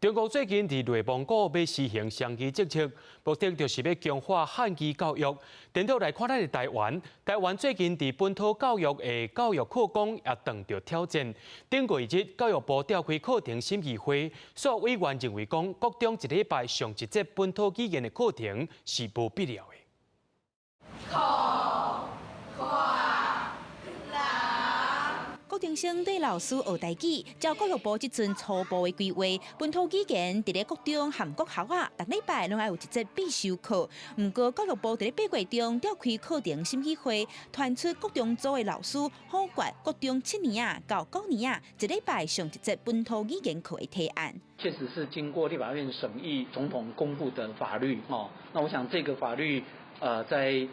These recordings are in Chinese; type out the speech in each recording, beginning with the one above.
中国最近伫内蒙古要实行双语政策，目的就是要强化汉语教育。颠倒来看咱的台湾，台湾最近伫本土教育的教育课纲也遇到挑战。顶个月日，教育部召开课程审议会，所有委员认为讲，国中一礼拜上一节本土语言的课程是无必要的。 国中生对老师学台语，照教育部即阵初步的规划，本土语言伫咧国中和国校啊，逐礼拜拢要有一节必修课。不过教育部伫咧8月中召开课程审议会，传出国中组的老师否决国中7年啊到9年啊一礼拜上一节本土语言课的提案。确实是经过立法院审议、总统公布的法律哦。那我想这个法律。 在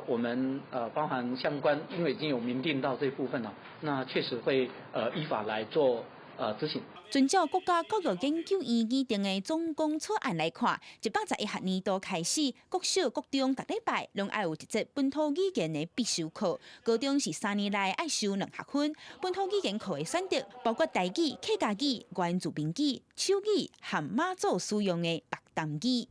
我们包含相关，因为已经有明定到这部分了，那确实会依法来做执行。遵照国家教育研究院拟定的总纲草案来看，111学年度开始，国小、国中逐礼拜拢要有一节本土语言的必修课，高中是3年内要修2学分。本土语言课的选择包括台语、客家语、原住民语、手语和妈祖使用的白淡语。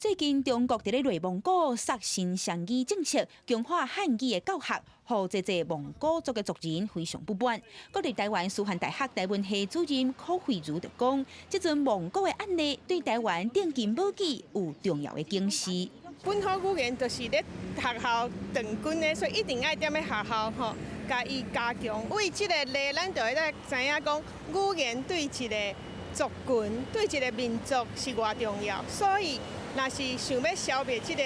最近，中国伫咧内蒙古实行双语政策，强化汉语的教学，让这蒙古族的族人非常不满。国立台湾师范大学台文系主任柯慧茹就讲，这阵蒙古的案例对台湾电竞武器有重要的警示。本土语言就是咧学校长军的，所以一定要踮咧学校吼，加以加强。为这个例，咱就会知影讲，语言对一个族群、对一个民族是偌重要，所以。 若是想要消灭这个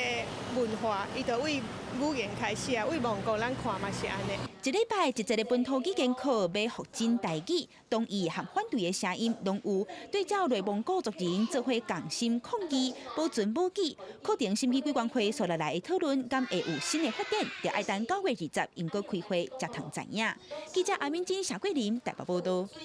文化，伊就为语言开始啊，为蒙古咱看嘛是安尼。一礼拜一节的本土语言课要复真台语，同意和反对的声音拢有。对照内蒙古族人做伙共心抗议，保存母语。课程审议委员会所来的讨论，敢会有新的发展，就要等9月20日英国开会才通知影。记者阿敏珍、谢桂林台北报道。